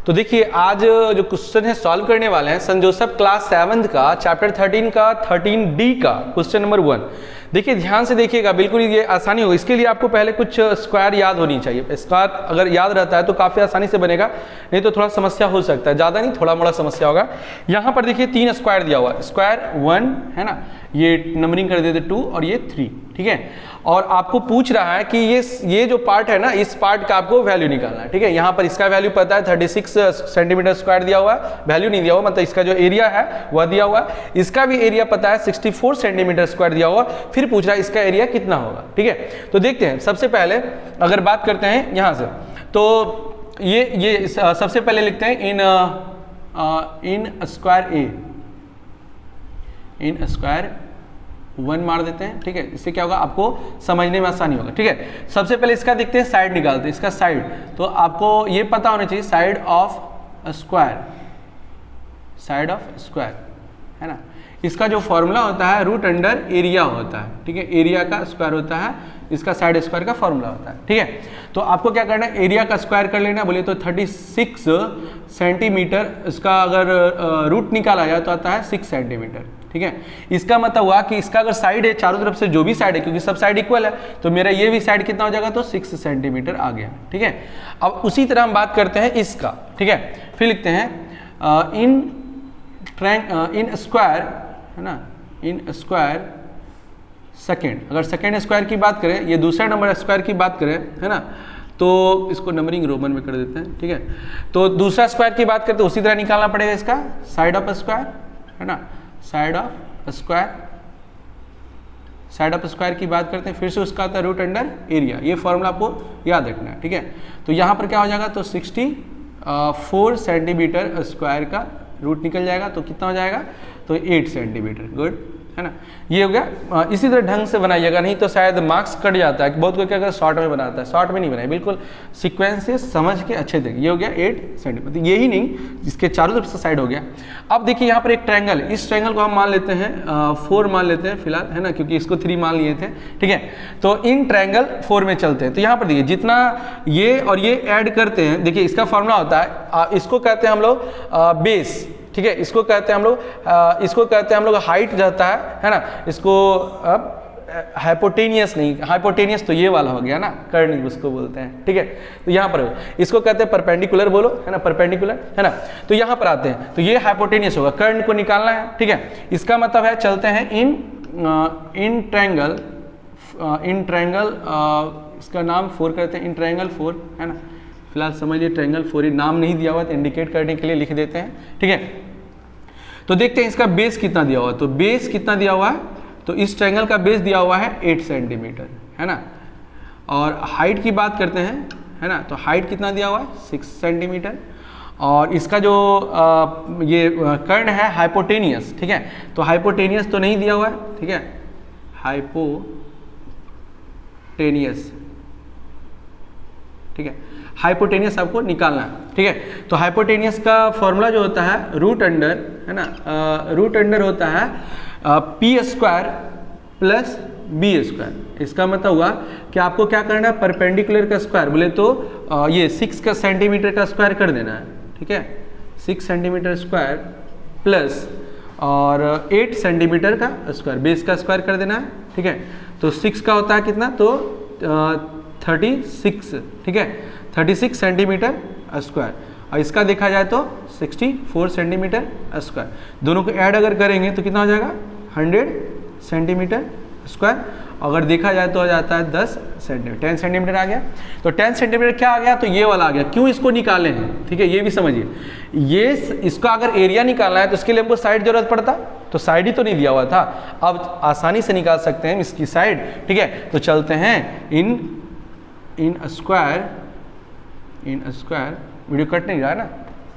तो देखिए आज जो क्वेश्चन है सॉल्व करने वाले हैं सेंट जोसेफ क्लास 7 का चैप्टर 13 का 13D का क्वेश्चन नंबर 1। देखिए ध्यान से देखिएगा, बिल्कुल ये आसानी होगी। इसके लिए आपको पहले कुछ स्क्वायर याद होनी चाहिए। स्क्वायर अगर याद रहता है तो काफ़ी आसानी से बनेगा, नहीं तो थोड़ा समस्या हो सकता है, ज़्यादा नहीं थोड़ा मोड़ा समस्या होगा। यहाँ पर देखिए 3 स्क्वायर दिया हुआ है, स्क्वायर 1 है ना, ये नंबरिंग कर देते 2 और ये 3, ठीक है। और आपको पूछ रहा है कि ये जो पार्ट है ना, इस पार्ट का आपको वैल्यू निकालना है, ठीक है। यहाँ पर इसका वैल्यू पता है 36 सेंटीमीटर स्क्वायर दिया हुआ है, वैल्यू नहीं दिया हुआ, मतलब इसका जो एरिया है वह दिया हुआ है। इसका भी एरिया पता है 64 सेंटीमीटर स्क्वायर दिया हुआ, फिर पूछ रहा है इसका एरिया कितना होगा, ठीक है। तो देखते हैं, सबसे पहले अगर बात करते हैं यहाँ से, तो ये सबसे पहले लिखते हैं in square A, in square 1 मार देते हैं, ठीक है। इससे क्या होगा, आपको समझने में आसानी होगा, ठीक है। सबसे पहले इसका देखते हैं, साइड निकालते हैं। इसका साइड तो आपको ये पता होना चाहिए, side of square, side of square है ना। इसका जो फॉर्मूला होता है रूट अंडर एरिया होता है, ठीक है। एरिया का स्क्वायर होता है, इसका साइड स्क्वायर का फॉर्मूला होता है, ठीक है। तो आपको क्या करना है, एरिया का स्क्वायर कर लेना। बोले तो 36 सेंटीमीटर, इसका अगर रूट निकाला जाए तो आता है 6 सेंटीमीटर, ठीक है। इसका मतलब हुआ कि इसका अगर साइड है, चारों तरफ से जो भी साइड है, क्योंकि सब साइड इक्वल है, तो मेरा ये भी साइड कितना हो जाएगा, तो 6 सेंटीमीटर आ गया, ठीक है। अब उसी तरह हम बात करते हैं इसका, ठीक है। फिर लिखते हैं इन स्क्वायर है ना, इन स्क्वायर सेकेंड। अगर सेकेंड स्क्वायर की बात करें, ये दूसरा नंबर स्क्वायर की बात करें, है ना, तो इसको नंबरिंग रोमन में कर देते हैं, ठीक है। तो दूसरा स्क्वायर की बात करते हैं, उसी तरह निकालना पड़ेगा इसका साइड ऑफ स्क्वायर, है ना, side of square. Side of square की बात करते हैं, फिर से उसका आता है रूट अंडर एरिया। ये फॉर्मूला आपको याद रखना है, ठीक है। तो यहाँ पर क्या हो जाएगा, तो 64 सेंटीमीटर स्क्वायर का रूट निकल जाएगा, तो कितना हो जाएगा, तो 8 सेंटीमीटर, गुड है ना। ये हो गया। इसी तरह ढंग से बनाइएगा, नहीं तो शायद मार्क्स कट जाता है। बहुत कोई क्या करता है, शॉर्ट में बनाता है, शॉर्ट में नहीं बनाए, बिल्कुल सीक्वेंस से समझ के अच्छे तरीके। ये हो गया 8 सेंटीमीटर, यही नहीं, इसके चारों तरफ से साइड हो गया। अब देखिए यहाँ पर एक ट्रायंगल, इस ट्रायंगल को हम मान लेते हैं 4 मान लेते हैं फिलहाल, है ना, क्योंकि इसको 3 मान लिए थे, ठीक है। तो इन ट्रायंगल 4 में चलते हैं। तो यहाँ पर देखिए जितना ये और ये ऐड करते हैं, देखिए इसका फॉर्मूला होता है, इसको कहते हैं हम लोग बेस, ठीक है। इसको कहते हैं हम लोग इसको कहते हैं हम लोग हाइट रहता है ना। इसको अब हाइपोटेनियस नहीं, हाइपोटेनियस तो ये वाला हो गया ना, कर्ण उसको बोलते हैं, ठीक है। तो यहाँ पर इसको कहते हैं परपेंडिकुलर, बोलो है ना, परपेंडिकुलर है ना। तो यहाँ पर आते हैं, तो ये हाइपोटेनियस होगा, कर्ण को निकालना है, ठीक है। इसका मतलब है, चलते हैं इन ट्रायंगल, इसका नाम 4 करते हैं, इन ट्रायंगल 4 है ना। फिलहाल समझिए ट्रायंगल 4, ये नाम नहीं दिया हुआ तो इंडिकेट करने के लिए लिख देते हैं, ठीक है। तो देखते हैं इसका बेस कितना दिया हुआ है। तो बेस कितना दिया हुआ है, तो इस ट्रायंगल का बेस दिया हुआ है 8 सेंटीमीटर, है ना। और हाइट की बात करते हैं, है ना, तो हाइट कितना दिया हुआ है, 6 सेंटीमीटर। और इसका जो ये कर्ण है हाइपोटेनियस, ठीक है। तो हाइपोटेनियस तो नहीं दिया हुआ है, ठीक है, हाइपोटेनियस, ठीक है। हाइपोटेनियस आपको निकालना है, ठीक है। तो हाइपोटेनियस का फॉर्मूला जो होता है रूट अंडर, है ना, रूट अंडर होता है P square plus B square. इसका मतलब हुआ कि आपको क्या करना है, परपेंडिकुलर का स्क्वायर, बोले तो ये 6 सेंटीमीटर का स्क्वायर कर देना है, ठीक है। 6 सेंटीमीटर स्क्वायर प्लस और 8 सेंटीमीटर का स्क्वायर, बेस का स्क्वायर कर देना है, ठीक है। तो 6 का होता है कितना, तो 36, ठीक है, 36 सेंटीमीटर स्क्वायर। और इसका देखा जाए तो 64 सेंटीमीटर स्क्वायर। दोनों को ऐड अगर करेंगे तो कितना हो जाएगा, 100 सेंटीमीटर स्क्वायर। अगर देखा जाए तो आ जाता है 10 सेंटीमीटर, 10 सेंटीमीटर आ गया। तो 10 सेंटीमीटर क्या आ गया, तो ये वाला आ गया। क्यों इसको निकाले हैं, ठीक है, ये भी समझिए। ये इसका अगर एरिया निकालना है तो इसके लिए हमको साइड जरूरत पड़ता, तो साइड ही तो नहीं दिया हुआ था। अब आसानी से निकाल सकते हैं इसकी साइड, ठीक है। तो चलते हैं इन स्क्वायर, वीडियो कट नहीं रहा है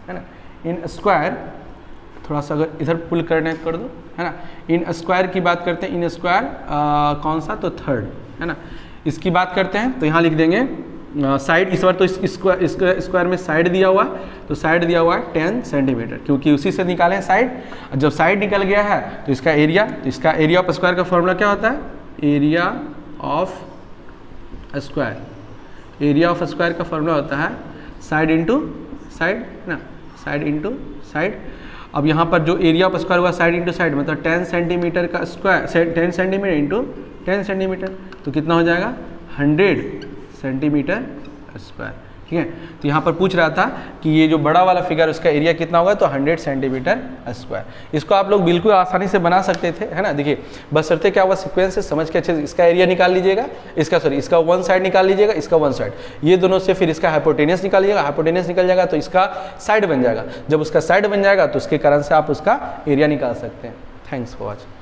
ना, इन स्क्वायर, थोड़ा सा अगर इधर पुल करने कर दो, है ना। इन स्क्वायर की बात करते हैं, इन स्क्वायर कौन सा, तो 3rd, है ना। इसकी बात करते हैं, तो यहाँ लिख देंगे साइड, इस बार तो स्क्वायर में साइड दिया हुआ है, तो साइड दिया हुआ है 10 सेंटीमीटर, क्योंकि उसी से निकाले हैं साइड। जब साइड निकल गया है तो इसका एरिया, तो इसका एरिया ऑफ स्क्वायर का फॉर्मूला क्या होता है, area of square, area of square का फॉर्मूला होता है साइड इंटू साइड है ना, साइड इंटू साइड। अब यहाँ पर जो एरिया ऑफ स्क्वायर हुआ साइड इंटू साइड, मतलब 10 सेंटीमीटर का स्क्वायर, 10 सेंटीमीटर इंटू 10 सेंटीमीटर, तो कितना हो जाएगा 100 सेंटीमीटर स्क्वायर। ठीक है, तो यहाँ पर पूछ रहा था कि ये जो बड़ा वाला फिगर उसका एरिया कितना होगा, तो 100 सेंटीमीटर स्क्वायर। इसको आप लोग बिल्कुल आसानी से बना सकते थे, है ना। देखिए बशर्ते क्या हुआ, सीक्वेंस से समझ के अच्छे से इसका एरिया निकाल लीजिएगा, इसका वन साइड निकाल लीजिएगा, इसका वन साइड, ये दोनों से फिर इसका हाइपोटेनियस निकाल लीजिएगा, हाइपोटेनियस निकल जाएगा तो इसका साइड बन जाएगा। जब उसका साइड बन जाएगा तो उसके कारण से आप उसका एरिया निकाल सकते हैं। Thanks for watching.